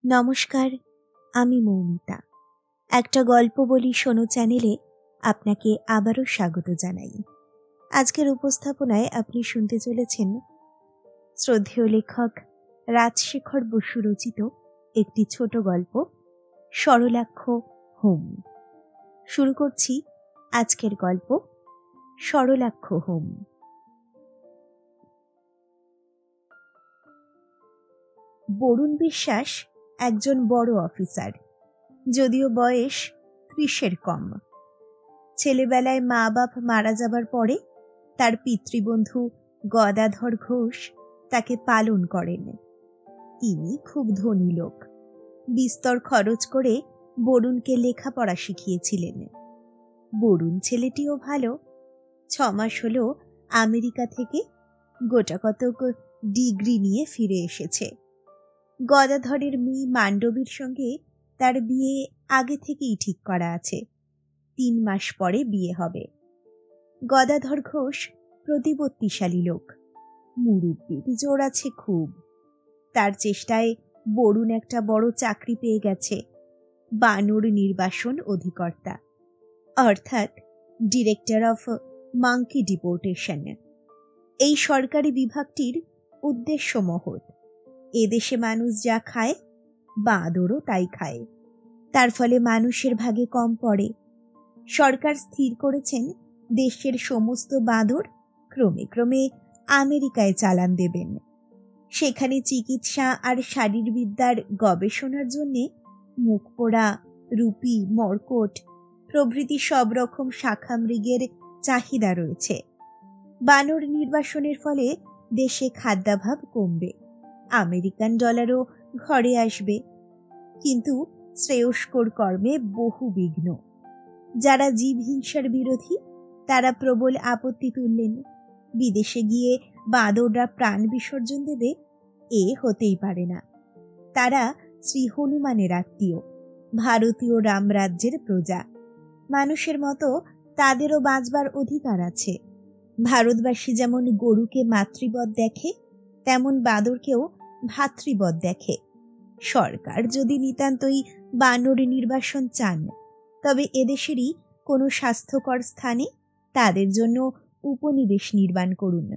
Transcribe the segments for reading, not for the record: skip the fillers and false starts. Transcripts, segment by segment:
নমস্কার, আমি মৌমিতা। একটা গল্প বলি শোনো চ্যানেলে আপনাকে আবারও স্বাগত জানাই। আজকের উপস্থাপনায় আপনি শুনতে চলেছেন শ্রদ্ধেয় লেখক রাজশেখর বসু রচিত একটি ছোট গল্প, সরলাক্ষ হোম। শুরু করছি আজকের গল্প, সরলাক্ষ হোম। বরুণ বিশ্বাস একজন বড় অফিসার, যদিও বয়স 30-এর কম। ছেলেবেলায় মা বাপ মারা যাবার পরে তার পিতৃবন্ধু গদাধর ঘোষ তাকে পালন করেন। তিনি খুব ধনী লোক, বিস্তর খরচ করে বরুণকে লেখাপড়া শিখিয়েছিলেন। বরুণ ছেলেটিও ভালো। 6 মাস হলো আমেরিকা থেকে গোটাকতক ডিগ্রি নিয়ে ফিরে এসেছে। গদাধরের মেয়ে মান্ডবীর সঙ্গে তার বিয়ে আগে থেকেই ঠিক করা আছে। 3 মাস পরে বিয়ে হবে। গদাধর ঘোষ প্রতিপত্তিশালী লোক, মুরুব্বির জোর আছে খুব। তার চেষ্টায় বরুণ একটা বড় চাকরি পেয়ে গেছে, বানর নির্বাসন অধিকর্তা, অর্থাৎ ডিরেক্টর অফ মাঙ্কি ডিপোর্টেশন। এই সরকারি বিভাগটির উদ্দেশ্য মহৎ। এদেশে মানুষ যা খায়, বাঁদরও তাই খায়। তার ফলে মানুষের ভাগে কম পড়ে। সরকার স্থির করেছেন দেশের সমস্ত বাঁদর ক্রমে ক্রমে আমেরিকায় চালান দেবেন। সেখানে চিকিৎসা আর শারীরবিদ্যার গবেষণার জন্য মুখপোড়া, রুপি, মর্কট প্রভৃতি সব রকম শাখা মৃগের চাহিদা রয়েছে। বানর নির্বাসনের ফলে দেশে খাদ্যাভাব কমবে, আমেরিকান ডলারও ঘরে আসবে। কিন্তু শ্রেয়স্কর কর্মে বহু বিঘ্ন। যারা জীব হিংসার বিরোধী তারা প্রবল আপত্তি তুললেন। বিদেশে গিয়ে বাঁদররা প্রাণ বিসর্জন দেবে, এ হতেই পারে না। তারা শ্রী হনুমানের আত্মীয়, ভারতীয় রামরাজ্যের প্রজা। মানুষের মতো তাদেরও বাঁচবার অধিকার আছে। ভারতবাসী যেমন গরুকে মাতৃবৎ দেখে, তেমন বাঁদরকেও ভাতৃবৎ দেখে। সরকার যদি নিতান্তই বানর নির্বাসন চান, তবে এদেশেরই কোনো স্বাস্থ্যকর স্থানে তাদের জন্য উপনিবেশ নির্মাণ করুন।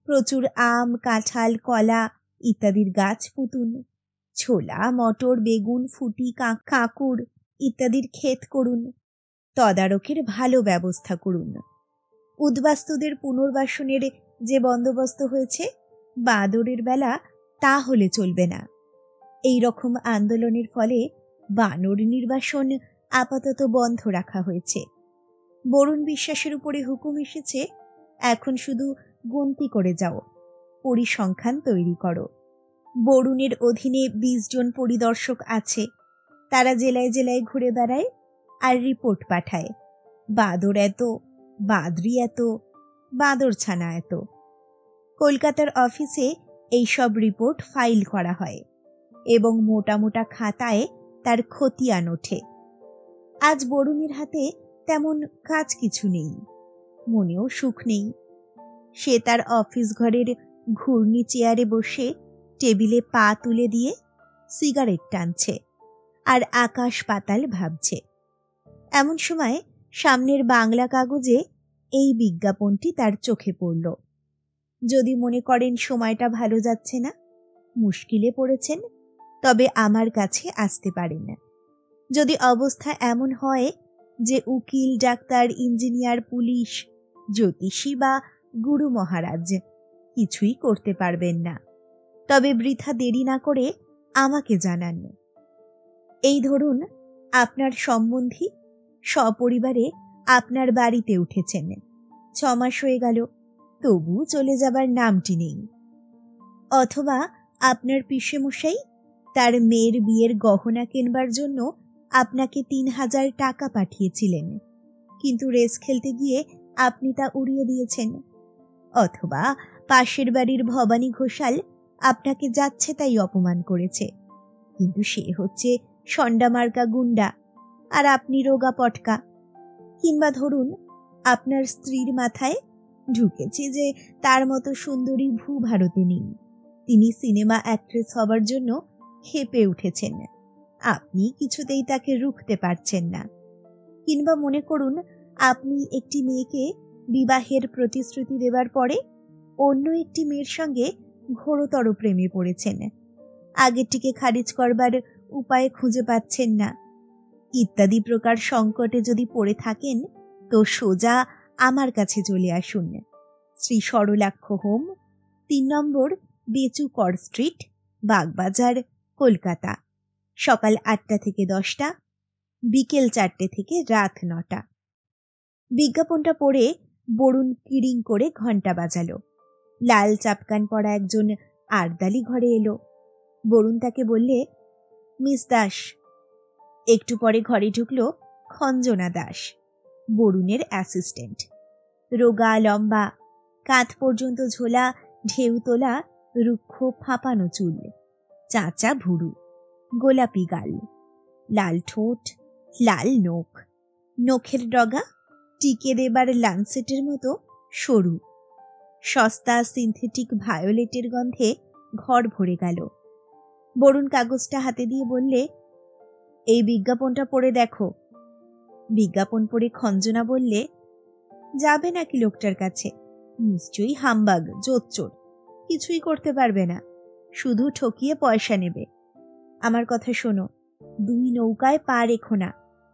প্রচুর আম, কাঁঠাল, কলা ইত্যাদির গাছ পুঁতুন। ছোলা, মটর, বেগুন, ফুটি, কাঁকুড় ইত্যাদির ক্ষেত করুন। তদারকের ভালো ব্যবস্থা করুন। উদ্বাস্তুদের পুনর্বাসনের যে বন্দোবস্ত হয়েছে, বাঁদরের বেলা তা হলে চলবে না। এই রকম আন্দোলনের ফলে বানর নির্বাসন আপাতত বন্ধ রাখা হয়েছে। বরুণ বিশ্বাসের উপরে হুকুম এসেছে, এখন শুধু গন্তি করে যাও, পরিসংখ্যান তৈরি করো। বরুণের অধীনে 20 জন পরিদর্শক আছে। তারা জেলায় জেলায় ঘুরে বেড়ায় আর রিপোর্ট পাঠায়। বাঁদর এত, বাঁদরি এত, বাঁদর ছানা এত। কলকাতার অফিসে এই সব রিপোর্ট ফাইল করা হয় এবং মোটা মোটা খাতায় তার খতিয়ান ওঠে। আজ বরুণের হাতে তেমন কাজ কিছু নেই, মনেও সুখ নেই। সে তার অফিস ঘরের ঘূর্ণি চেয়ারে বসে টেবিলে পা তুলে দিয়ে সিগারেট টানছে আর আকাশ পাতাল ভাবছে। এমন সময় সামনের বাংলা কাগজে এই বিজ্ঞাপনটি তার চোখে পড়ল। যদি মনে করেন সময়টা ভালো যাচ্ছে না, মুশকিলে পড়েছেন, তবে আমার কাছে আসতে পারেন। যদি অবস্থা এমন হয় যে উকিল, ডাক্তার, ইঞ্জিনিয়ার, পুলিশ, জ্যোতিষী বা গুরু মহারাজ কিছুই করতে পারবেন না, তবে বৃথা দেরি না করে আমাকে জানান। এই ধরুন, আপনার সম্বন্ধী সপরিবারে আপনার বাড়িতে উঠেছেন। 6 মাস হয়ে গেল, তবু চলে যাবার নামটি নেই। অথবা আপনার পিসেমশাই তার মেয়ের বিয়ের গহনা কেনবার জন্য আপনাকে 3000 টাকা পাঠিয়েছিলেন, কিন্তু রেস খেলতে গিয়ে আপনি তা উড়িয়ে দিয়েছেন। অথবা পাশের বাড়ির ভবানী ঘোষাল আপনাকে যাচ্ছে তাই অপমান করেছে, কিন্তু সে হচ্ছে সন্ডামার্কা গুন্ডা আর আপনি রোগা পটকা। কিংবা ধরুন, আপনার স্ত্রীর মাথায় ঢুকেছে যে তার মতো সুন্দরী ভূভারতে নেই, তিনি সিনেমা অ্যাক্ট্রেস হবার জন্য ক্ষেপে উঠেছেন। আপনি কিছুতেই তাকে রুখতে পারছেন না। কিংবা মনে করুন আপনি একটি মেয়েকে বিবাহের প্রতিশ্রুতি দেবার পরে অন্য একটি মেয়ের সঙ্গে ঘোরতর প্রেমে পড়েছেন, আগেরটিকে খারিজ করবার উপায় খুঁজে পাচ্ছেন না, ইত্যাদি প্রকার সংকটে যদি পড়ে থাকেন তো সোজা আমার কাছে চলে আসুন। শ্রী সরলাক্ষ হোম, ৩ নম্বর বেচু কর স্ট্রিট, বাগবাজার, কলকাতা। সকাল ৮টা থেকে 10টা, বিকেল 4টে থেকে রাত 9টা। বিজ্ঞাপনটা পড়ে বরুণ কিড়িং করে ঘণ্টা বাজালো। লাল চাপকান পরা একজন আরদালি ঘরে এলো। বরুণ তাকে বললে, মিস দাস। একটু পরে ঘরে ঢুকল খঞ্জনা দাস, বরুণের অ্যাসিস্ট্যান্ট। রোগা লম্বা, কাঁধ পর্যন্ত ঝোলা ঢেউ তোলা রুক্ষ ফাঁপানো চুল, চাঁচা ভুরু, গোলাপি গাল, লাল ঠোঁট, লাল নখ, নখের ডগা টিকে দেবার লানসেটের মতো সরু। সস্তা সিনথেটিক ভায়োলেটের গন্ধে ঘর ভরে গেল। বরুণ কাগজটা হাতে দিয়ে বললে, এই বিজ্ঞাপনটা পড়ে দেখো। বিজ্ঞাপন পড়ে খঞ্জনা বললে, যাবে নাকি লোকটার কাছে? নিশ্চয়ই হামবাগ, জোচ্চোর, কিছুই করতে পারবে না, শুধু ঠকিয়ে পয়সা নেবে। আমার কথা শোনো, 2 নৌকায় পা রেখো না।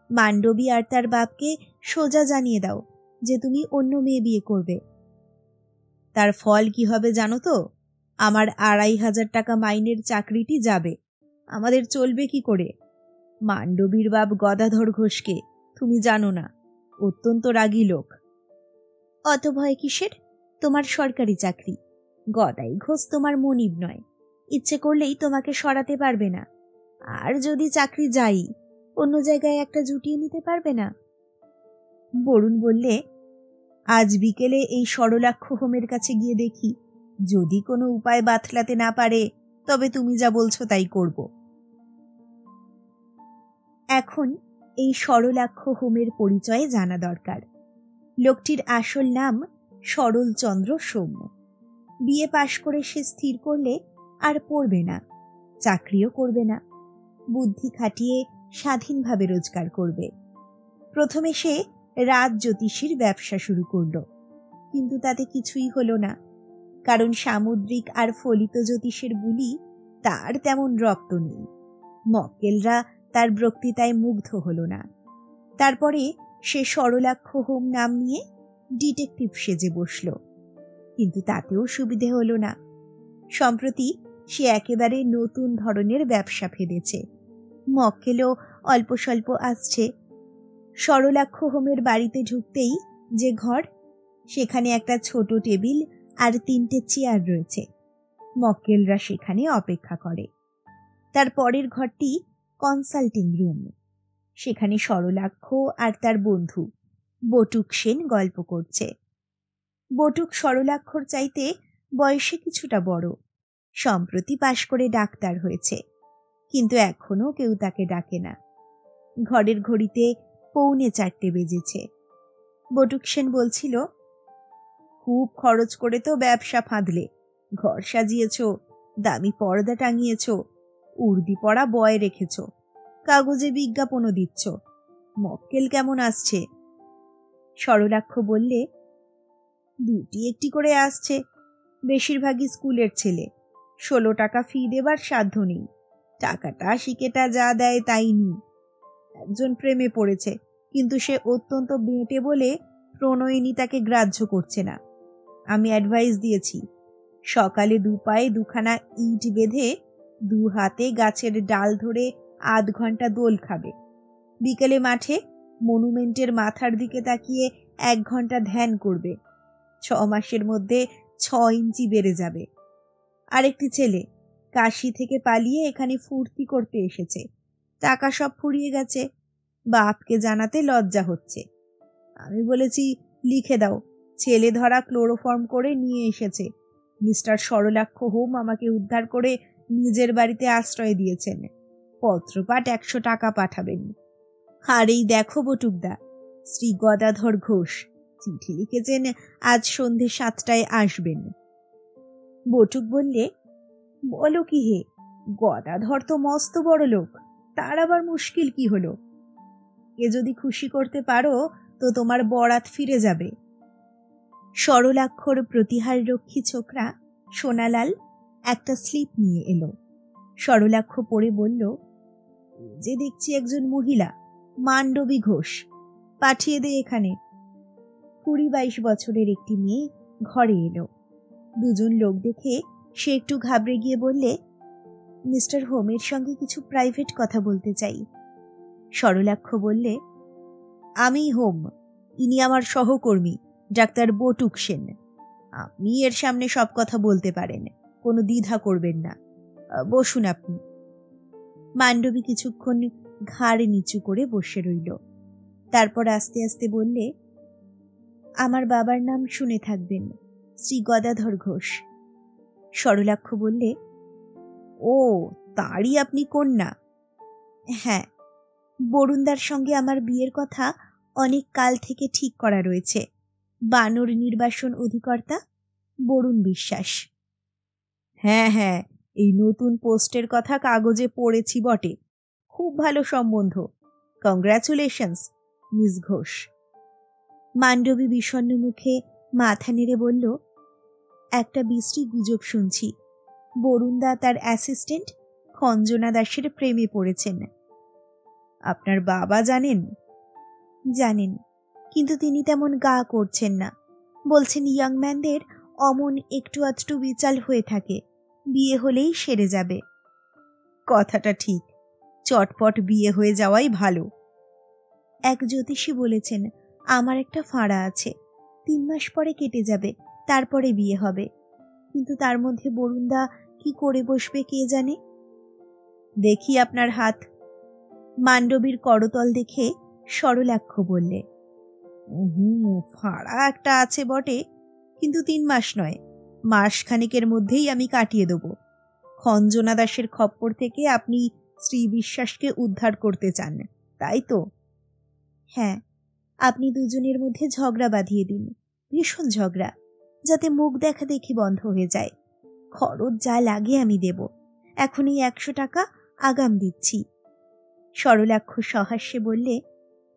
মান্ডবী আর তার বাপকে সোজা জানিয়ে দাও যে তুমি অন্য মেয়ে বিয়ে করবে। তার ফল কি হবে জানো তো? আমার 2,500 টাকা মাইনের চাকরিটি যাবে। আমাদের চলবে কি করে? মান্ডবীর বাপ গদাধর ঘোষকে তুমি জানো না, অত্যন্ত রাগী লোক। অত ভয় কিসের? তোমার সরকারি চাকরি। গদাই ঘোষ তোমার মনিব নয়, ইচ্ছে করলেই তোমাকে সরাতে পারবে না। আর যদি চাকরি যাই, অন্য জায়গায় একটা জুটিয়ে নিতে পারবে না? বরুণ বললে, আজ বিকেলে এই সরলাক্ষ হোমের কাছে গিয়ে দেখি, যদি কোনো উপায় বাতলাতে না পারে তবে তুমি যা বলছো তাই করব। এখন এই সরলাক্ষ হোমের পরিচয়ে জানা দরকার। লোকটির আসল নাম সরলচন্দ্র সোম। বিয়ে পাশ করে সে স্থির করলে আর পড়বে না, চাকরিও করবে না, বুদ্ধি খাটিয়ে স্বাধীনভাবে রোজগার করবে। প্রথমে সে রাজ জ্যোতিষীর ব্যবসা শুরু করল, কিন্তু তাতে কিছুই হলো না, কারণ সামুদ্রিক আর ফলিত জ্যোতিষের বুলি তার তেমন রক্ত নেই। মক্কেলরা তার বক্তৃতায় মুগ্ধ হলো না। তারপরে সে সরলাক্ষ হোম নাম নিয়ে ডিটেকটিভ সেজে বসল, কিন্তু তাতেও সুবিধে হলো না। সম্প্রতি সে একেবারে নতুন ধরনের ব্যবসা ফেলেছে, মক্কেলও অল্প স্বল্প আসছে। সরলাক্ষ হোমের বাড়িতে ঢুকতেই যে ঘর, সেখানে একটা ছোট টেবিল আর 3টে চেয়ার রয়েছে। মক্কেলরা সেখানে অপেক্ষা করে। তার পরের ঘরটি কনসাল্টিং রুম। সেখানে সরলাক্ষ আর তার বন্ধু বটুক সেন গল্প করছে। বটুক সরলাক্ষর চাইতে বয়সে কিছুটা বড়, সম্প্রতি পাশ করে ডাক্তার হয়েছে, কিন্তু এখনো কেউ তাকে ডাকে না। ঘরের ঘড়িতে 3:45 বেজেছে। বটুক সেন বলছিল, খুব খরচ করে তো ব্যবসা ফাঁদলে, ঘর সাজিয়েছ, দামি পর্দা টাঙিয়েছ, উর্দি পরা বয় রেখেছ, কাগজে বিজ্ঞাপনও দিচ্ছ, মক্কেল কেমন আসছে? সরলাক্ষ বললে, 2টি একটি করে আসছে, বেশিরভাগই স্কুলের ছেলে। 16 টাকা ফি দেবার সাধ্য নেই, টাকাটা শিকেটা যা দেয় তাই নি। একজন প্রেমে পড়েছে, কিন্তু সে অত্যন্ত বেঁটে বলে প্রণয়িনী তাকে গ্রাহ্য করছে না। আমি অ্যাডভাইস দিয়েছি, সকালে 2 পায়ে 2খানা ইট বেঁধে 2 হাতে গাছের ডাল ধরে 8 ঘন্টা দোল খাবে, বিকেলে মাঠে মনুমেন্টের মাথার দিকে তাকিয়ে 1 ঘন্টা ধ্যান করবে। 6 মাসের মধ্যে 6 ইঞ্চি বেড়ে যাবে। আরেকটি ছেলে কাশি থেকে পালিয়ে এখানে ফুর্তি করতে এসেছে, টাকা সব ফুরিয়ে গেছে, বাপকে জানাতে লজ্জা হচ্ছে। আমি বলেছি, লিখে দাও, ছেলে ধরা ক্লোরোফর্ম করে নিয়ে এসেছে, মিস্টার সরলাক্ষ হোম আমাকে উদ্ধার করে নিজের বাড়িতে আশ্রয় দিয়েছেন, পত্রপাঠ 100 টাকা পাঠাবেন। আর এই দেখো বটুকদা, শ্রী গদাধর ঘোষ চিঠি লিখেছেন, আজ সন্ধে 7টায় আসবেন। বটুক বললে, বলো কি হে, গদাধর তো মস্ত বড় লোক, তার আবার মুশকিল কি হলো? এ যদি খুশি করতে পারো তো তোমার বরাত ফিরে যাবে। সরলাক্ষর প্রতিহার রক্ষী ছোকরা সোনালাল একটা স্লিপ নিয়ে এলো। সরলাক্ষ পড়ে বলল, যে দেখছি একজন মহিলা, মান্ডবী ঘোষ, পাঠিয়ে দে এখানে। 20-22 বছরের একটি মেয়ে ঘরে এলো। দুজন লোক দেখে সে একটু ঘাবড়ে গিয়ে বললে, মিস্টার হোমের সঙ্গে কিছু প্রাইভেট কথা বলতে চাই। সরলাক্ষ বললে, আমি হোম, ইনি আমার সহকর্মী ডাক্তার বটুক সেন। আপনি এর সামনে সব কথা বলতে পারেন, কোনো দ্বিধা করবেন না। বসুন আপনি। মান্ডবী কিছুক্ষণ ঘাড় নিচু করে বসে রইল। তারপর আস্তে আস্তে বললে, আমার বাবার নাম শুনে থাকবেন, শ্রী গদাধর ঘোষ। সরলাক্ষ বললে, ও, তারই আপনি কন্যা? হ্যাঁ, বরুণদার সঙ্গে আমার বিয়ের কথা অনেক কাল থেকে ঠিক করা রয়েছে। বানর নির্বাসন অধিকর্তা বরুণ বিশ্বাস। হ্যাঁ হ্যাঁ, এই নতুন পোস্টের কথা কাগজে পড়েছি বটে। খুব ভালো সম্বন্ধ। Congratulations miss Ghosh. মান্ডবী বিষণ্ণ মুখে মাথা নেড়ে বলল, একটা বিশ্রী গুজব শুনছি। বরুণদা তার অ্যাসিস্ট্যান্ট খঞ্জনা দাসের প্রেমে পড়েছেন। আপনার বাবা জানেন? জানেন, কিন্তু তিনি তেমন গা করছেন না। বলছেন ইয়াংম্যানদের অমন একটু আধটু বিচাল হয়ে থাকে, বিয়ে হলেই সেরে যাবে। কথাটা ঠিক, চটপট বিয়ে হয়ে যাওয়াই ভালো। এক জ্যোতিষী বলেছেন আমার একটা ফাঁড়া আছে, 3 মাস পরে কেটে যাবে, তারপরে বিয়ে হবে। কিন্তু তার মধ্যে বরুণদা কি করে বসবে কে জানে। দেখি আপনার হাত। মান্ডবীর করতল দেখে সরলাক্ষ বললে, ফাঁড়া একটা আছে বটে, কিন্তু 3 মাস নয়, মাসখানেকের মধ্যেই আমি কাটিয়ে দেব। খঞ্জনা দাসের খপ্পর থেকে আপনি শ্রী বিশ্বাসকে উদ্ধার করতে চান, তাই তো? হ্যাঁ, আপনি দুজনের মধ্যে ঝগড়া বাঁধিয়ে দিন, ভীষণ ঝগড়া, যাতে মুখ দেখা দেখি বন্ধ হয়ে যায়। খরচ যা লাগে আমি দেব। এখনই 100 টাকা আগাম দিচ্ছি। সরলাক্ষ সহাস্যে বললে,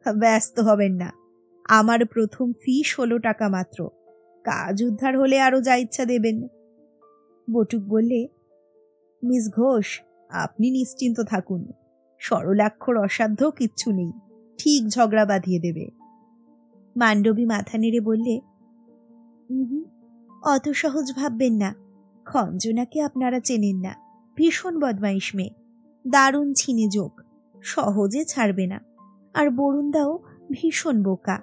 ব্যস্ত হবেন না, আমার প্রথম ফি 16 টাকা মাত্র। কাজ উদ্ধার হলে আরো যা ইচ্ছা দেবেন। বটুক বললে, মিস ঘোষ, আপনি নিশ্চিন্ত থাকুন, সরলাক্ষর অসাধ্য কিচ্ছু নেই, ঠিক ঝগড়া বাঁধিয়ে দেবে। মান্ডবী মাথা নেড়ে বললে, অত সহজ ভাববেন না। খঞ্জনাকে আপনারা চেনেন না, ভীষণ বদমাইশ মেয়ে, দারুণ ছিনে যোগ, সহজে ছাড়বে না। আর বরুণদাও ভীষণ বোকা।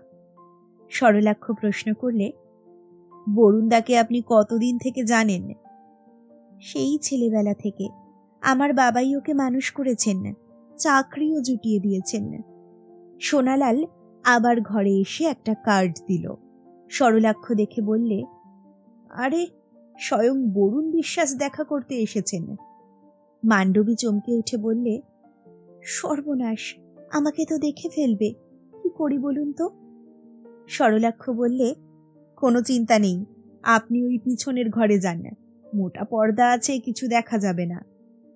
সরলাক্ষ প্রশ্ন করলে, বরুণদাকে আপনি কতদিন থেকে জানেন? সেই ছেলেবেলা থেকে। আমার বাবাই ওকে মানুষ করেছেন, চাকরিও জুটিয়ে দিয়েছেন। সোনালাল আবার ঘরে এসে একটা কার্ড দিল। সরলাক্ষ দেখে বললে, আরে, স্বয়ং বরুণ বিশ্বাস দেখা করতে এসেছেন। মান্ডবী চমকে উঠে বললে, সর্বনাশ, আমাকে তো দেখে ফেলবে, কি করি বলুন তো? সরলাক্ষ বললে, কোনো চিন্তা নেই, আপনি ওই পিছনের ঘরে যান, মোটা পর্দা আছে, কিছু দেখা যাবে না।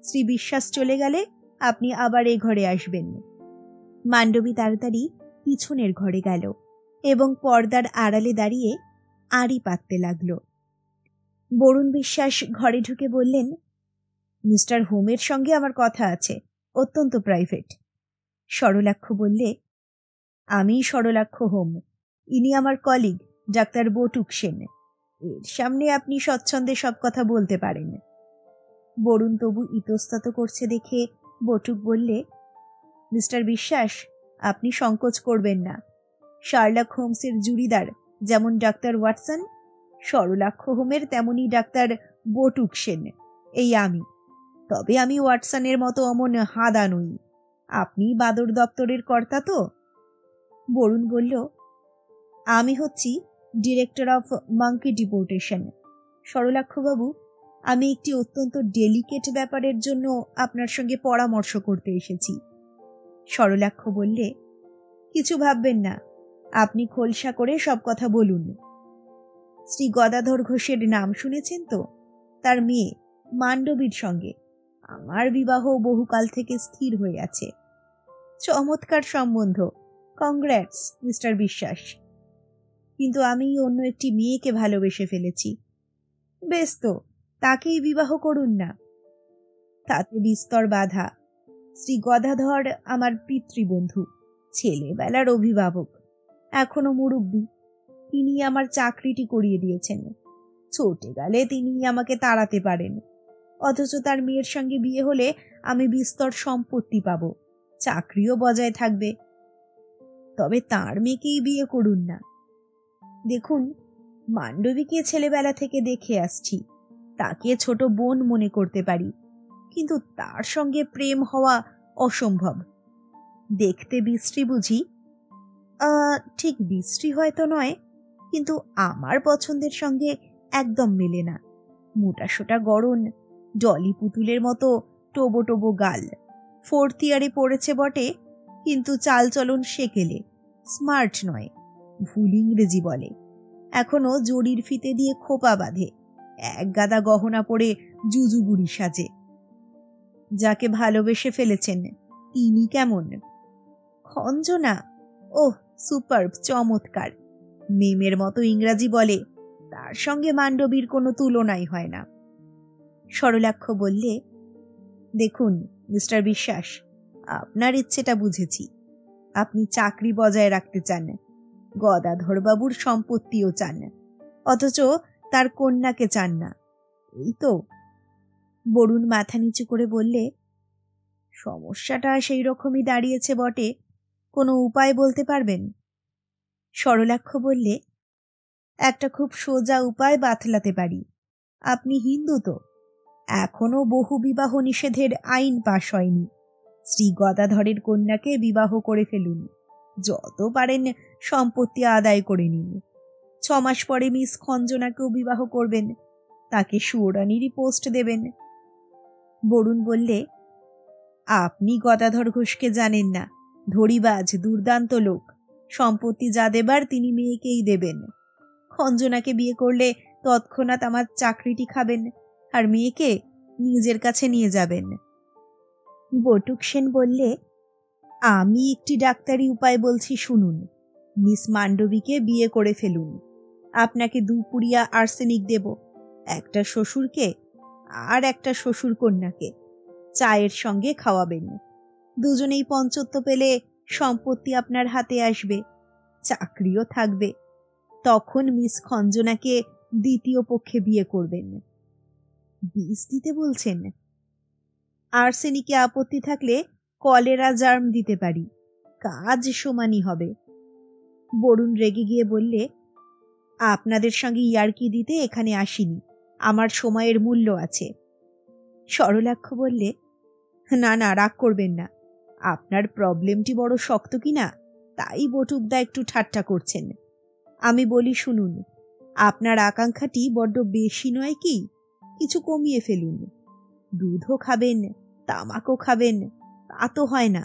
শ্রী বিশ্বাস চলে গেলে আপনি আবার এ ঘরে আসবেন। মান্ডবী তাড়াতাড়ি পিছনের ঘরে গেল এবং পর্দার আড়ালে দাঁড়িয়ে আড়ি পাততে লাগল। বরুণ বিশ্বাস ঘরে ঢুকে বললেন, মিস্টার হোমের সঙ্গে আমার কথা আছে, অত্যন্ত প্রাইভেট। সরলাক্ষ বললে, আমি সরলাক্ষ হোম, ইনি আমার কলিগ ডাক্তার বটুক সেন। এর সামনে আপনি স্বচ্ছন্দে সব কথা বলতে পারেন। বরুণ তবু ইতস্তত করছে দেখে বটুক বললে, মিস্টার বিশ্বাস, আপনি সংকোচ করবেন না। শার্লক হোমসের জুরিদার যেমন ডাক্তার ওয়াটসন, সরলাক্ষ হোমের তেমনি ডাক্তার বটুক সেন এই আমি। তবে আমি ওয়াটসনের মতো অমন হাদা নই। আপনি বাদর দপ্তরের কর্তা তো? বরুণ বলল, আমি হচ্ছি ডিরেক্টর অফ মাঙ্কি ডিপোর্টেশন। সরলাক্ষবাবু, আমি একটি অত্যন্ত ডেলিকেট ব্যাপারের জন্য আপনার সঙ্গে পরামর্শ করতে এসেছি। সরলাক্ষ বললে, কিছু ভাববেন না, আপনি খোলসা করে সব কথা বলুন। শ্রী গদাধর ঘোষের নাম শুনেছেন তো? তার মেয়ে মান্ডবীর সঙ্গে আমার বিবাহ বহুকাল থেকে স্থির হয়ে আছে। চমৎকার সম্বন্ধ, কংগ্রেটস মিস্টার বিশ্বাস। কিন্তু আমি অন্য একটি মেয়েকে ভালোবেসে ফেলেছি। বেশ তো, তাকেই বিবাহ করুন না। তাতে বিস্তর বাধা। শ্রী গদাধর আমার পিতৃবন্ধু, ছেলেবেলার অভিভাবক, এখনো মুরব্বী। তিনি আমার চাকরিটি করিয়ে দিয়েছেন। ছোটে গেলে তিনি আমাকে তাড়াতে পারেন, অথচ তার মেয়ের সঙ্গে বিয়ে হলে আমি বিস্তর সম্পত্তি পাব, চাকরিও বজায় থাকবে। তবে তার মেয়েকেই বিয়ে করুন না। দেখুন, মান্ডবীকে ছেলেবেলা থেকে দেখে আসছি, তাকে ছোট বোন মনে করতে পারি, কিন্তু তার সঙ্গে প্রেম হওয়া অসম্ভব। দেখতে বিশ্রী বুঝি? ঠিক বিশ্রী হয়তো নয়, কিন্তু আমার পছন্দের সঙ্গে একদম মেলে না। মোটাসোটা গড়ন, ডলি পুতুলের মতো টোবো টোবো গাল, 4th ইয়ারে পড়েছে বটে, কিন্তু চালচলন সেকেলে, স্মার্ট নয়, ভুল ইংরেজি বলে, এখনো জড়ির ফিতে দিয়ে খোপা বাঁধে, এক গাদা গহনা পরে জুজুবুড়ি সাজে। যাকে ভালোবেসে ফেলেছেন তিনি কেমন? খঞ্জনা? ওহ, সুপারব, চমৎকার, মেমের মতো ইংরাজি বলে, তার সঙ্গে মান্ডবীর কোনো তুলনাই হয় না। সরলাক্ষ বললে, দেখুন মিস্টার বিশ্বাস, আপনার ইচ্ছেটা বুঝেছি। আপনি চাকরি বজায় রাখতে চান, গদাধরবাবুর সম্পত্তিও চান, অথচ তার কন্যাকে চান না, এই তো? বরুণ মাথা নিচু করে বললে, সমস্যাটা সেই রকমই দাঁড়িয়েছে বটে, কোনো উপায় বলতে পারবেন? সরলাক্ষ বললে, একটা খুব সোজা উপায় বাতলাতে পারি। আপনি হিন্দু তো, এখনো বহু বিবাহ নিষেধের আইন পাশ হয়নি। শ্রী গদাধরের কন্যাকে বিবাহ করে ফেলুন, যত পারেন সম্পত্তি আদায় করে নিন। 6 মাস পরে মিস খঞ্জনাকেও বিবাহ করবেন, তাকে সুয়োরানিরই পোস্ট দেবেন। বরুণ বললে, আপনি গদাধর ঘোষকে জানেন না, ধড়িবাজ, দুর্দান্ত লোক, সম্পত্তি যা দেবার তিনি মেয়েকেই দেবেন। খঞ্জনাকে বিয়ে করলে তৎক্ষণাৎ আমার চাকরিটি খাবেন, আর মেয়েকে নিজের কাছে নিয়ে যাবেন। বটুক সেন বললে, আমি একটি ডাক্তারি উপায় বলছি, শুনুন। মিস মান্ডবীকে বিয়ে করে ফেলুন, আপনাকে 2 পুড়িয়া আর্সেনিক দেব, একটা শ্বশুরকে আর একটা শ্বশুর কন্যাকে, চায়ের সঙ্গে খাওয়াবেন। দুজনেই পঞ্চত্ব পেলে সম্পত্তি আপনার হাতে আসবে, চাকরিও থাকবে। তখন মিস খঞ্জনাকে দ্বিতীয় পক্ষে বিয়ে করবেন। বিষ দিতে বলছেন? আর্সেনিকে আপত্তি থাকলে কলেরা জার্ম দিতে পারি, কাজ সমানই হবে। বরুণ রেগে গিয়ে বললে, আপনাদের সঙ্গে ইয়ার্কি দিতে এখানে আসিনি, আমার সময়ের মূল্য আছে। সরলাক্ষ বললে, না না, রাগ করবেন না, আপনার প্রবলেমটি বড় শক্ত কিনা তাই বটুকদা একটু ঠাট্টা করছেন। আমি বলি শুনুন, আপনার আকাঙ্ক্ষাটি বড্ড বেশি নয় কি? কিছু কমিয়ে ফেলুন। দুধও খাবেন, তামাকও খাবেন, তা তো হয় না।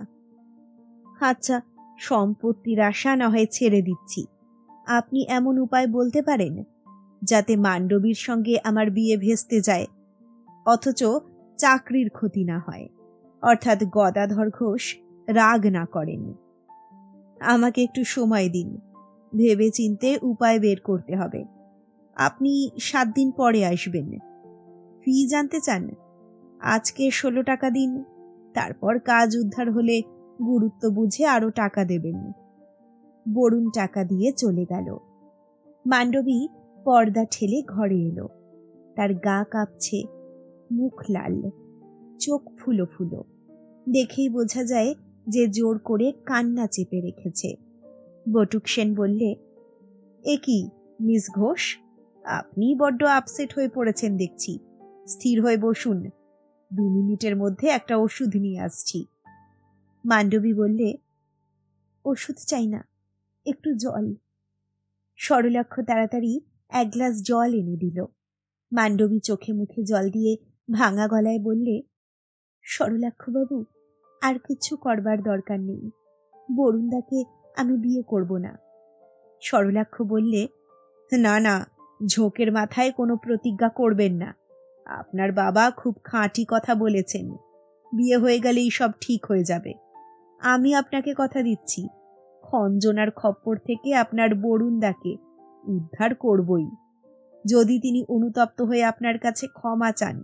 আচ্ছা, সম্পত্তির আশা না হয় ছেড়ে দিচ্ছি। আপনি এমন উপায় বলতে পারেন যাতে মান্ডবীর সঙ্গে আমার বিয়ে ভেস্তে যায়, অথচ চাকরির ক্ষতি না হয়, অর্থাৎ গদাধর ঘোষ রাগ না করেন। আমাকে একটু সময় দিন, ভেবে চিনতে উপায় বের করতে হবে। আপনি 7 দিন পরে আসবেন। ফি জানতে চান? আজকে 16 টাকা দিন, তারপর কাজ উদ্ধার হলে গুরুত্ব বুঝে আরো টাকা দেবেন। বরুণ টাকা দিয়ে চলে গেল। মান্ডবী পর্দা ঠেলে ঘরে এলো। তার গা কাঁপছে, মুখ লাল, চোখ ফুলো ফুলো, দেখেই বোঝা যায় যে জোর করে কান্না চেপে রেখেছে। বটুক সেন বললে, এ কি মিস ঘোষ, আপনি বড্ড আপসেট হয়ে পড়েছেন দেখছি। স্থির হয়ে বসুন, 2 মিনিটের মধ্যে একটা ওষুধ নিয়ে আসছি। মান্ডবী বললে, ওষুধ চাই না, একটু জল। সরলাক্ষ তাড়াতাড়ি 1 গ্লাস জল এনে দিল। মান্ডবী চোখে মুখে জল দিয়ে ভাঙা গলায় বললে, সরলাক্ষবাবু, আর কিছু করবার দরকার নেই, বরুণদাকে আমি বিয়ে করব না। সরলাক্ষ বললে, না না, ঝোঁকের মাথায় কোনো প্রতিজ্ঞা করবেন না, আপনার বাবা খুব খাঁটি কথা বলেছেন, বিয়ে হয়ে গেলেই সব ঠিক হয়ে যাবে। আমি আপনাকে কথা দিচ্ছি, খঞ্জনার খপ্পর থেকে আপনার বরুণদাকে উদ্ধার করবই। যদি তিনি অনুতপ্ত হয়ে আপনার কাছে ক্ষমা চান,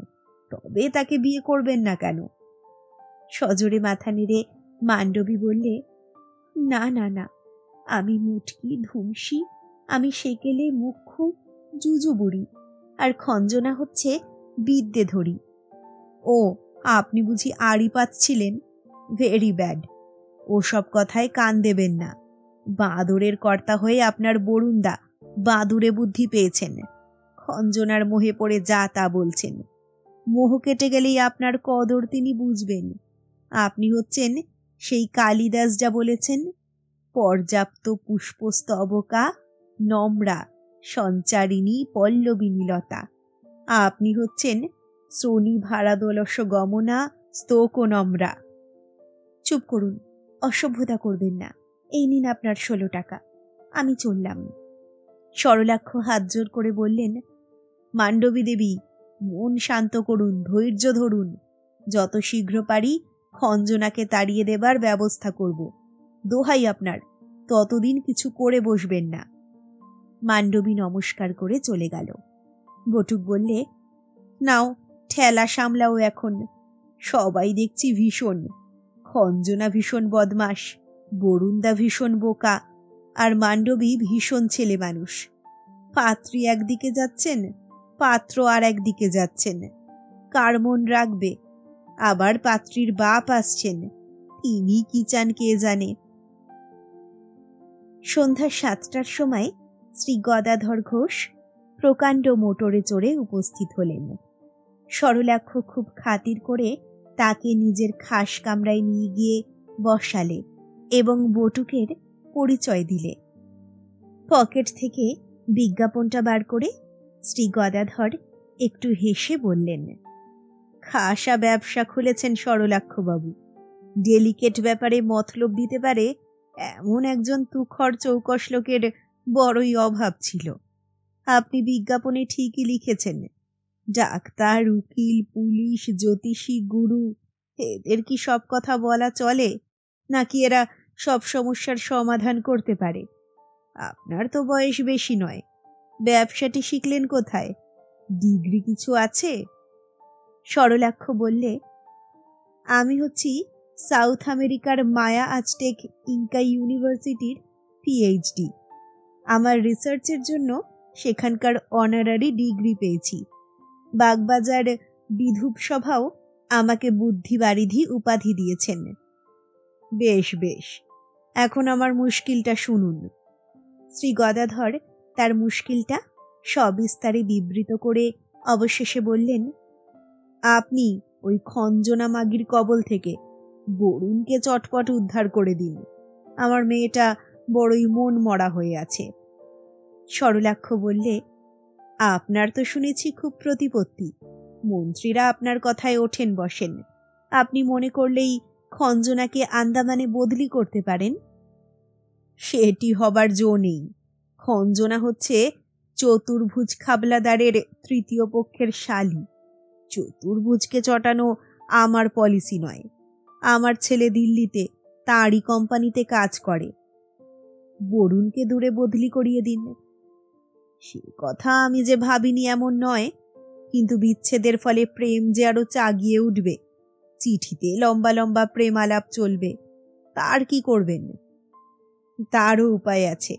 তবে তাকে বিয়ে করবেন না কেন? সজোরে মাথা নেড়ে মান্ডবী বললে, না না না, আমি মুটকি ধুমসি, আমি সেকেলে মুখ্য জুজু বুড়ি, আর খঞ্জনা হচ্ছে বিদ্যে ধরি। ও, আপনি বুঝি আড়ি পাচ্ছিলেন? Very bad. ওসব কথায় কান দেবেন না। বাঁদরের কর্তা হয়ে আপনার বরুণদা বাঁদুরে বুদ্ধি পেয়েছেন, খঞ্জনার মোহে পড়ে যা তা বলছেন। মোহ কেটে গেলেই আপনার কদর তিনি বুঝবেন। আপনি হচ্ছেন সেই কালিদাস যা বলেছেন, পর্যাপ্ত পুষ্পস্তবকা নম্রা সঞ্চারিণী পল্লবিনীলতা। আপনি হচ্ছেন শ্রোণী ভারাদলস গমনা স্তোক নম্রা। চুপ করুন, অসভ্যতা করবেন না। এই নিন আপনার 16 টাকা, আমি চললাম। সরলাক্ষ হাত জোর করে বললেন, মান্ডবী দেবী, মন শান্ত করুন, ধৈর্য ধরুন। যত শীঘ্র পারি খঞ্জনাকে তাড়িয়ে দেবার ব্যবস্থা করব। দোহাই আপনার, ততদিন কিছু করে বসবেন না। মান্ডবী নমস্কার করে চলে গেল। বটুক বললে, নাও ঠেলা সামলাও এখন। সবাই দেখছি ভীষণ, খঞ্জনা ভীষণ বদমাস, বরুণদা ভীষণ বোকা, আর মান্ডবী ভীষণ ছেলে মানুষ। পাত্রী একদিকে যাচ্ছেন, পাত্র আর একদিকে যাচ্ছেন। কার মন রাখবে? আবার পাত্রীর বাপ আসছেন, তিনি কি চান কে জানে। সন্ধ্যা 7টার সময় শ্রী গদাধর ঘোষ প্রকাণ্ড মোটরে চড়ে উপস্থিত হলেন। সরলাক্ষ খুব খাতির করে তাকে নিজের খাস কামরায় নিয়ে গিয়ে বসালে এবং বটুকের পরিচয় দিলে। পকেট থেকে বিজ্ঞাপনটা বার করে শ্রী গদাধর একটু হেসে বললেন, খাসা ব্যবসা খুলেছেন সরলাক্ষবাবু। ডেলিকেট ব্যাপারে মতলব দিতে পারে এমন একজন তুখর চৌকস লোকের বড়ই অভাব ছিল। আপনি বিজ্ঞাপনে ঠিকই লিখেছেন, ডাক্তার, উকিল, পুলিশ, জ্যোতিষী, গুরু, এদের কি সব কথা বলা চলে, নাকি এরা সব সমস্যার সমাধান করতে পারে? আপনার তো বয়স বেশি নয়, ব্যবসাটি শিখলেন কোথায়? ডিগ্রি কিছু আছে? সরলাক্ষ বললে, আমি হচ্ছি সাউথ আমেরিকার মায়া আজটেক ইনকা ইউনিভার্সিটির পিএইচডি। আমার রিসার্চের জন্য সেখানকার অনারারি ডিগ্রি পেয়েছি। বাগবাজার বিধুপ সভাও আমাকে বুদ্ধিবারিধি উপাধি দিয়েছেন। বেশ বেশ, এখন আমার মুশকিলটা শুনুন। শ্রী গদাধর তার মুশকিলটা সবিস্তারে বিবৃত করে অবশেষে বললেন, আপনি ওই খঞ্জনা মাগির কবল থেকে বরুণকে চটপট উদ্ধার করে দিন। আমার মেয়েটা বড়ই মন মরা হয়ে আছে। সরলাক্ষ বললে, আপনার তো শুনেছি খুব প্রতিপত্তি। মন্ত্রীরা আপনার কথায় ওঠেন বসেন। আপনি মনে করলেই খঞ্জনাকে আন্দামানে বদলি করতে পারেন। সেটি হবার জো নেই। খঞ্জনা হচ্ছে চতুর্ভুজ খাবলাদারের তৃতীয় পক্ষের শালী। চতুর্ভুজকে চটানো আমার পলিসি নয়। আমার ছেলে দিল্লিতে তাঁরই কোম্পানিতে কাজ করে। বরুণকে দূরে বদলি করিয়ে দিন। সে কথা আমি যে ভাবিনি এমন নয়, কিন্তু বিচ্ছেদের ফলে প্রেম যে আরো চাগিয়ে উঠবে। চিঠিতে লম্বা লম্বা প্রেম আলাপ চলবে, তার কি করবেন? তারও উপায় আছে।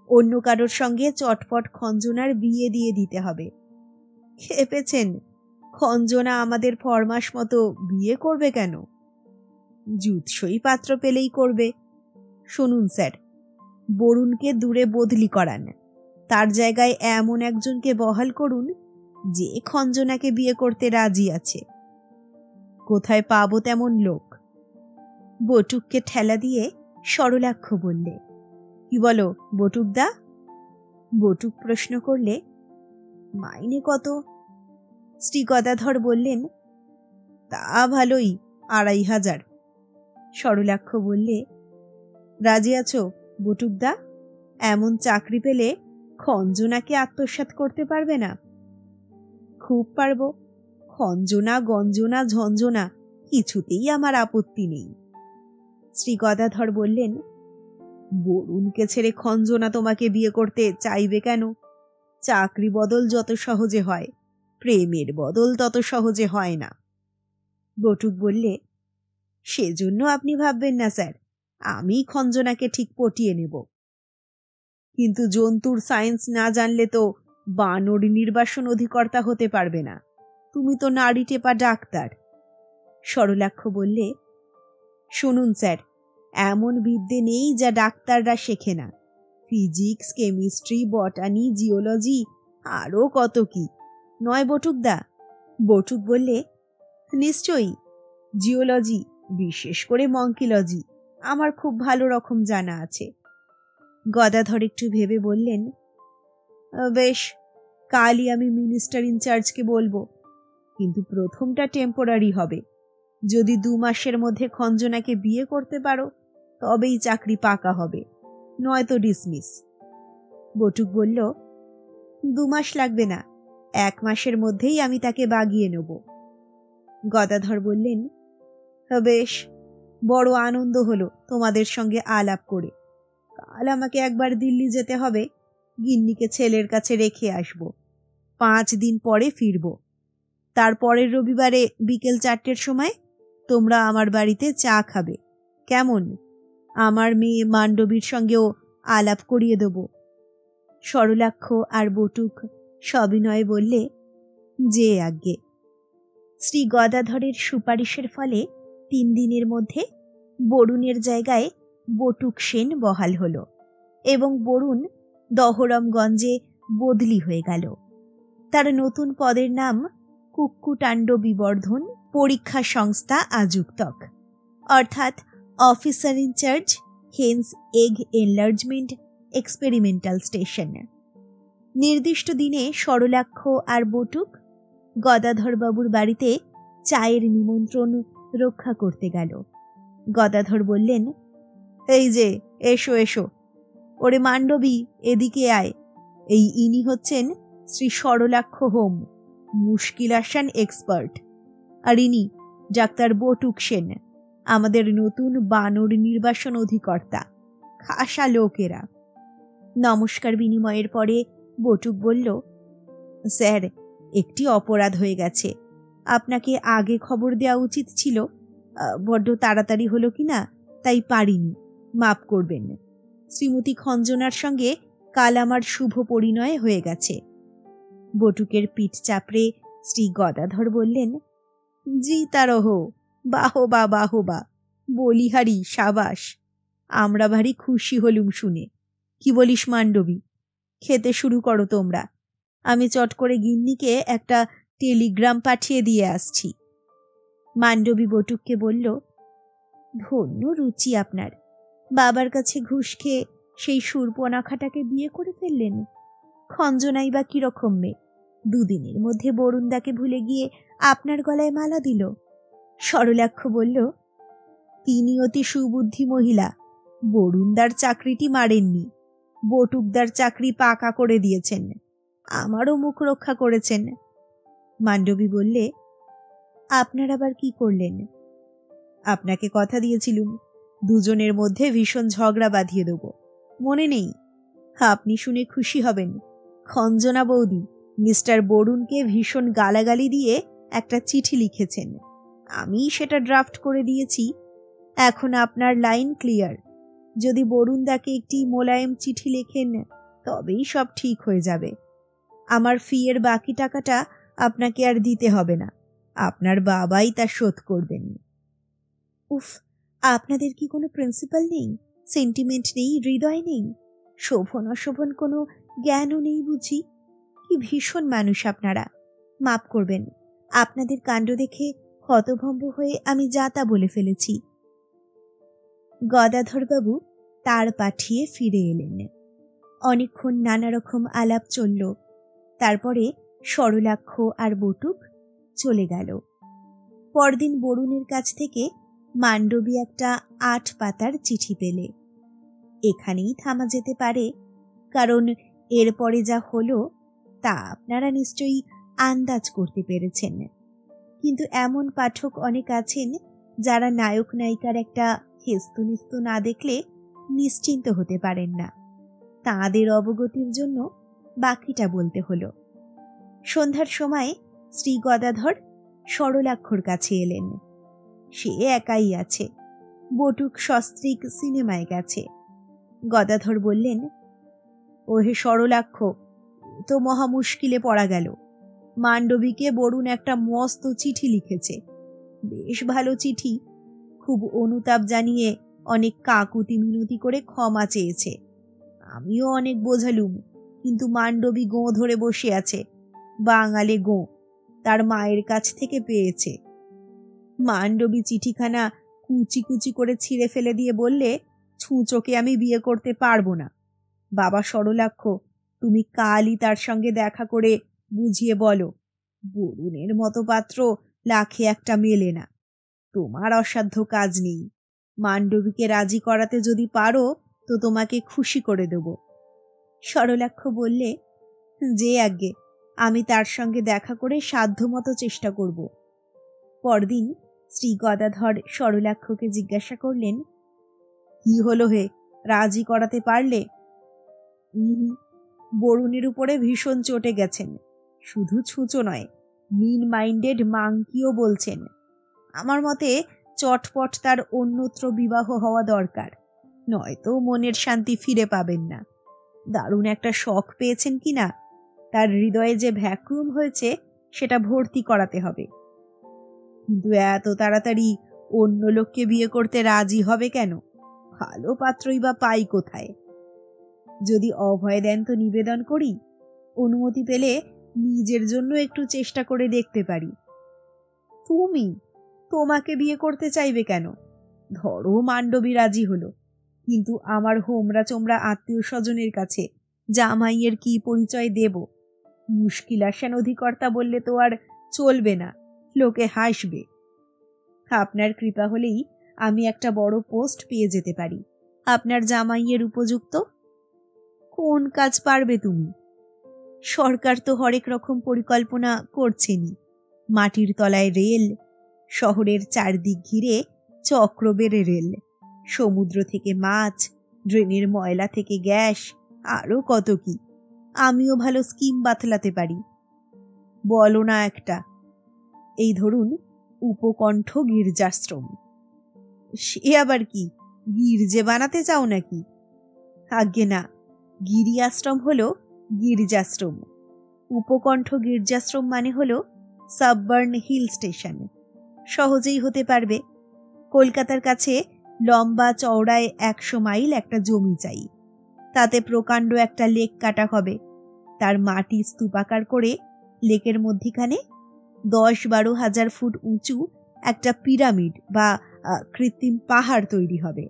অন্য কারোর সঙ্গে চটপট খঞ্জনার বিয়ে দিয়ে দিতে হবে। খেপেছেন? খঞ্জনা আমাদের ফরমাস মতো বিয়ে করবে কেন? জুৎসই পাত্র পেলেই করবে। শুনুন স্যার, বরুণকে দূরে বদলি করান, তার জায়গায় এমন একজনকে বহাল করুন যে খঞ্জনাকে বিয়ে করতে রাজি আছে। কোথায় পাবো তেমন লোক? বটুককে ঠেলা দিয়ে সরলাক্ষ বললে, কি বলো বটুকদা? বটুক প্রশ্ন করলে, মাইনে কত? শ্রী গদাধর বললেন, তা ভালোই, 2500। সরলাক্ষ বললে, রাজি আছো বটুকদা? এমন চাকরি পেলে খঞ্জনাকে আত্মসাৎ করতে পারবে না? খুব পারবো, খঞ্জনা গঞ্জনা ঝঞ্ঝনা কিছুতেই আমার আপত্তি নেই। শ্রী গদাধর বললেন, বরুণকে ছেড়ে খঞ্জনা তোমাকে বিয়ে করতে চাইবে কেন? চাকরি বদল যত সহজে হয়, প্রেমের বদল তত সহজে হয় না। বটুক বললে, সেজন্য আপনি ভাববেন না স্যার, আমি খঞ্জনাকে ঠিক পটিয়ে নেব। কিন্তু জন্তুর সায়েন্স না জানলে তো বানর নির্বাসন অধিকর্তা হতে পারবে না। তুমি তো নাড়ি টেপা ডাক্তার। সরলাক্ষ বললে, শুনুন স্যার, এমন বিদ্যে নেই যা ডাক্তাররা শেখে না। ফিজিক্স, কেমিস্ট্রি, বটানি, জিওলজি, আরও কত কি, নয় বটুকদা? বটুক বললে, নিশ্চয়ই। জিওলজি, বিশেষ করে মঙ্কিলজি, আমার খুব ভালো রকম জানা আছে। গদাধর একটু ভেবে বললেন, বেশ, কালই আমি মিনিস্টার ইনচার্জকে বলবো, কিন্তু প্রথমটা টেম্পোরারি হবে। যদি 2 মাসের মধ্যে খঞ্জনাকে বিয়ে করতে পারো তবেই চাকরি পাকা হবে, নয়তো ডিসমিস। বটুক বলল, 2 মাস লাগবে না, 1 মাসের মধ্যেই আমি তাকে বাগিয়ে নেব। গদাধর বললেন, বেশ, বড় আনন্দ হলো তোমাদের সঙ্গে আলাপ করে। কাল আমাকে একবার দিল্লি যেতে হবে, গিন্নিকে ছেলের কাছে রেখে আসব। 5 দিন পরে ফিরব। তারপরের রবিবারে বিকেল 4টের সময় তোমরা আমার বাড়িতে চা খাবে, কেমন? আমার মেয়ে মান্ডবীর সঙ্গেও আলাপ করিয়ে দেব। সরলাক্ষ আর বটুক সবিনয়ে বললে, যে আজ্ঞে। শ্রী গদাধরের সুপারিশের ফলে 3 দিনের মধ্যে বরুণের জায়গায় বটুক সেন বহাল হল এবং বরুণ দহরমগঞ্জে বদলি হয়ে গেল। তার নতুন পদের নাম কুক্কুটাণ্ড বিবর্ধন পরীক্ষা সংস্থা আযুক্তক, অর্থাৎ officer in-charge hens egg enlargement experimental station. নির্দিষ্ট দিনে সরলাক্ষ আর বটুক গদাধরবাবুর বাড়িতে চায়ের নিমন্ত্রণ রক্ষা করতে গেল। গদাধর বললেন, এই যে, এসো এসো। ওরে মান্ডবী, এদিকে আয়। ইনি হচ্ছেন শ্রী সরলাক্ষ হোম, মুশকিলাসান এক্সপার্ট। আর ইনি ডাক্তার বটুক সেন, আমাদের নতুন বানর নির্বাসন অধিকর্তা। খাসা লোকেরা। নমস্কার বিনিময়ের পরে বটুক বলল, স্যার, একটি অপরাধ হয়ে গেছে। আপনাকে আগে খবর দেওয়া উচিত ছিল। বড্ড তাড়াতাড়ি হলো কিনা, তাই পারিনি, মাপ করবেন। শ্রীমতী খঞ্জনার সঙ্গে কাল আমার শুভ পরিণয় হয়ে গেছে। বটুকের পিঠ চাপড়ে শ্রী গদাধর বললেন, জি তারহ, বাহবা বাহবা, বলিহারি, সাবাস। আমরা ভারী খুশি হলুম শুনে। কি বলিস মান্ডবী? খেতে শুরু করো তোমরা। আমি চট করে গিন্নিকে একটা টেলিগ্রাম পাঠিয়ে দিয়ে আসছি। মান্ডবী বটুককে বলল, ধন্য রুচি আপনার। বাবার কাছে ঘুষ খেয়ে সেই শূর্পণখাটাকে বিয়ে করে ফেললেন। খঞ্জনাই বা কিরকম মেয়ে, 2 দিনের মধ্যে বরুণদাকে ভুলে গিয়ে আপনার গলায় মালা দিল। সরলাক্ষ বলল, তিনি অতি সুবুদ্ধি মহিলা, বরুণদার চাকরিটি মারেননি, বটুকদার চাকরি পাকা করে দিয়েছেন, আমারও মুখ রক্ষা করেছেন। মান্ডবী বললে, আপনার আবার কি করলেন? আপনাকে কথা দিয়েছিলুম, দুজনের মধ্যে ভীষণ ঝগড়া বাঁধিয়ে দেব, মনে নেই? আপনি শুনে খুশি হবেন, খঞ্জনা বৌদি মিস্টার বরুণকে ভীষণ গালাগালি দিয়ে একটা চিঠি লিখেছেন। আমি সেটা ড্রাফট করে দিয়েছি। এখন আপনার লাইন ক্লিয়ার। যদি বরুণদাকে একটি মোলায়েম চিঠি লেখেন তবেই সব ঠিক হয়ে যাবে। আমার ফিয়ের বাকি টাকাটা আপনাকে আর দিতে হবে না, আপনার বাবাই তা শোধ করবেন। উফ, আপনাদের কি কোনো প্রিন্সিপাল নেই, সেন্টিমেন্ট নেই, হৃদয় নেই, শোভন অশোভন কোনো জ্ঞানও নেই বুঝি? কি ভীষণ মানুষ আপনারা। মাপ করবেন, আপনাদের কাণ্ড দেখে হতভম্ব হয়ে আমি যা তা বলে ফেলেছি। গদাধরবাবু তার পাঠিয়ে ফিরে এলেন। অনেকক্ষণ নানা রকম আলাপ চলল। তারপরে সরলাক্ষ আর বটুক চলে গেল। পরদিন বরুণের কাছ থেকে মান্ডবী একটা 8 পাতার চিঠি পেলে। এখানেই থামা যেতে পারে, কারণ এরপরে যা হলো তা আপনারা নিশ্চয়ই আন্দাজ করতে পেরেছেন। কিন্তু এমন পাঠক অনেক আছেন যারা নায়ক নায়িকার একটা হেস্তনেস্ত না দেখলে নিশ্চিন্ত হতে পারেন না। তাঁদের অবগতির জন্য বাকিটা বলতে হলো। সন্ধ্যার সময় শ্রী গদাধর সরলাক্ষর কাছে এলেন। সে একাই আছে, বটুক সস্ত্রীক সিনেমায় গেছে। গদাধর বললেন, ওহে সরলাক্ষ, তো মহা মুশকিলে পড়া গেল। মান্ডবীকে বরুণ একটা মস্ত চিঠি লিখেছে, বেশ ভালো চিঠি। খুব অনুতাপ জানিয়ে অনেক কাকুতি মিনতি করে ক্ষমা চেয়েছে। আমিও অনেক বোঝালুম, কিন্তু মান্ডবী গোঁ ধরে বসে আছে। বাঙালে গোঁ, তার মায়ের কাছ থেকে পেয়েছে। মান্ডবী চিঠিখানা কুচি কুচি করে ছিঁড়ে ফেলে দিয়ে বললে, ছুঁচোকে আমি বিয়ে করতে পারবো না। বাবা সরলাক্ষ, তুমি কালই তার সঙ্গে দেখা করে বুঝিয়ে বলো, বরুণের মতো পাত্র লাখে একটা মেলে না। তোমার অসাধ্য কাজ নেই। মান্ডবীকে রাজি করাতে যদি পারো তো তোমাকে খুশি করে দেব। সরলাক্ষ বললে, যে আজ্ঞে, আমি তার সঙ্গে দেখা করে সাধ্যমতো চেষ্টা করব। পরদিন শ্রী গদাধর সরলাক্ষকে জিজ্ঞাসা করলেন, কি হলো হে, রাজি করাতে পারলে? বরুণের উপরে ভীষণ চটে গেছেন। শুধু ছুঁচো নয়, মিন মাইন্ডেড মাংকিও বলছেন। আমার মতে চটপট তার অন্যত্র বিবাহ হওয়া দরকার, নয়তো মনের শান্তি ফিরে পাবেন না। দারুণ একটা শখ পেয়েছেন কিনা, তার হৃদয়ে যে ভ্যাকুয়াম হয়েছে সেটা ভর্তি করাতে হবে। কিন্তু এত তাড়াতাড়ি অন্য লোককে বিয়ে করতে রাজি হবে কেন? ভালো পাত্রই বা পাই কোথায়? যদি অভয় দেন তো নিবেদন করি, অনুমতি পেলে নিজের জন্য একটু চেষ্টা করে দেখতে পারি। তোমাকে বিয়ে করতে চাইবে কেন? ধরো মান্ডবী রাজি হলো, কিন্তু আমার হোমরা চোমরা আত্মীয় স্বজনের কাছে জামাইয়ের কি পরিচয় দেব? মুশকিল আসেন অধিকর্তা বললে তো আর চলবে না, লোকে হাসবে। আপনার কৃপা হলেই আমি একটা বড় পোস্ট পেয়ে যেতে পারি, আপনার জামাইয়ের উপযুক্ত। কোন কাজ পারবে তুমি? সরকার তো হরেক রকম পরিকল্পনা করছেনই। মাটির তলায় রেল, শহরের চারদিক ঘিরে চক্রবেড়ে রেল, সমুদ্র থেকে মাছ, ড্রেনের ময়লা থেকে গ্যাস, আরো কত কি। আমিও ভালো স্কিম বাতলাতে পারি। বলো না একটা। এই ধরুন উপকণ্ঠ গির্জাশ্রম। সে আবার কি, গির্জে বানাতে চাও নাকি? আজ্ঞে না, গিরি আশ্রম হলো গির্জাশ্রম। উপকণ্ঠ গির্জাশ্রম মানে হলো সাববার্ন হিল স্টেশন। সহজেই হতে পারবে। কলকাতার কাছে লম্বা চওড়ায় 100 মাইল একটা জমি চাই। তাতে প্রকাণ্ড একটা লেক কাটা হবে। তার মাটি স্তূপাকার করে লেকের মধ্যিখানে 10-12 হাজার ফুট উঁচু একটা পিরামিড বা কৃত্রিম পাহাড় তৈরি হবে।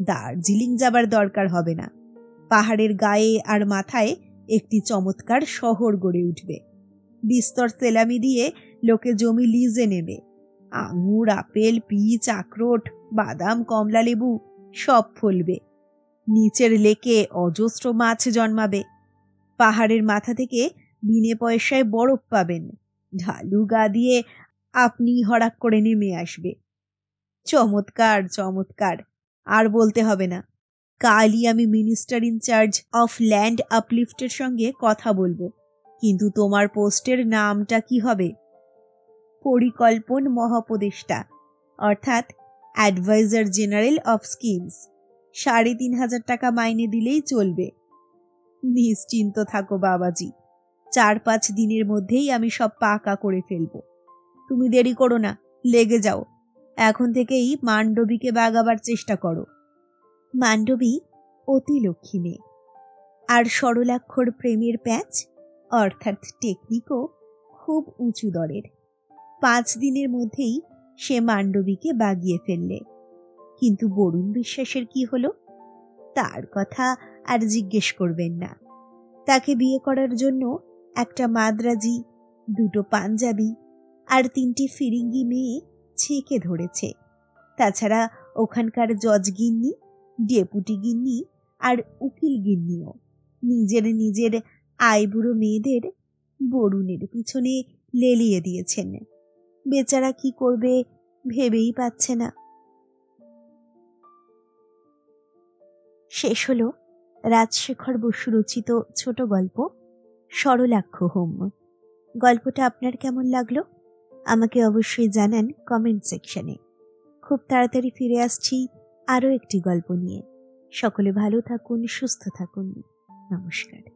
দার্জিলিং যাবার দরকার হবে না। পাহাড়ের গায়ে আর মাথায় একটি চমৎকার শহর গড়ে উঠবে। বিস্তর সেলামি দিয়ে লোকে জমি লিজে নেবে। আঙুর, আপেল, পিচ, আখরোট, বাদাম, কমলা লেবু সব ফলবে। নিচের লেকে অজস্র মাছ জন্মাবে। পাহাড়ের মাথা থেকে বিনে পয়সায় বরফ পাবেন। ঢালু গা দিয়ে আপনি হঠাৎ করে নেমে আসবে। চমৎকার চমৎকার, আর বলতে হবে না। কালই আমি মিনিস্টার ইনচার্জ অফ ল্যান্ড আপলিফটের সঙ্গে কথা বলবো। কিন্তু তোমার পোস্টের নামটা কি হবে? পরিকল্পন মহাপদেষ্টা, অর্থাৎ অ্যাডভাইজার জেনারেল অফ স্কিমস। 3,500 টাকা মাইনে দিলেই চলবে। নিশ্চিন্ত থাকো বাবাজি, 4-5 দিনের মধ্যেই আমি সব পাকা করে ফেলবো। তুমি দেরি করো না, লেগে যাও। এখন থেকেই মান্ডবীকে বাগাবার চেষ্টা করো। মান্ডবী অতি লক্ষ্মী মেয়ে, আর সরলাক্ষর প্রেমের প্যাঁচ অর্থাৎ টেকনিকও খুব উঁচু দরের। 5 দিনের মধ্যেই সে মান্ডবীকে বাগিয়ে ফেললে। কিন্তু বরুণ বিশ্বাসের কি হলো? তার কথা আর জিজ্ঞেস করবেন না। তাকে বিয়ে করার জন্য একটা মাদ্রাজি, 2টো পাঞ্জাবি আর 3টি ফিরিঙ্গি মেয়ে ছেঁকে ধরেছে। তাছাড়া ওখানকার জজ গিন্নি, ডেপুটি গিন্নি আর উকিল গিন্নিও নিজের আইবুড়ো মেয়েদের বরুণের পিছনে লেলিয়ে দিয়েছেন। বেচারা কি করবে ভেবেই পাচ্ছে না। শেষ হলো রাজশেখর বসু রচিত ছোট গল্প সরলাক্ষ হোম। গল্পটা আপনার কেমন লাগলো আমাকে অবশ্যই জানান কমেন্ট সেকশনে। খুব তাড়াতাড়ি ফিরে আসছি আরও একটি গল্প নিয়ে। সকলে ভালো থাকুন, সুস্থ থাকুন। নমস্কার।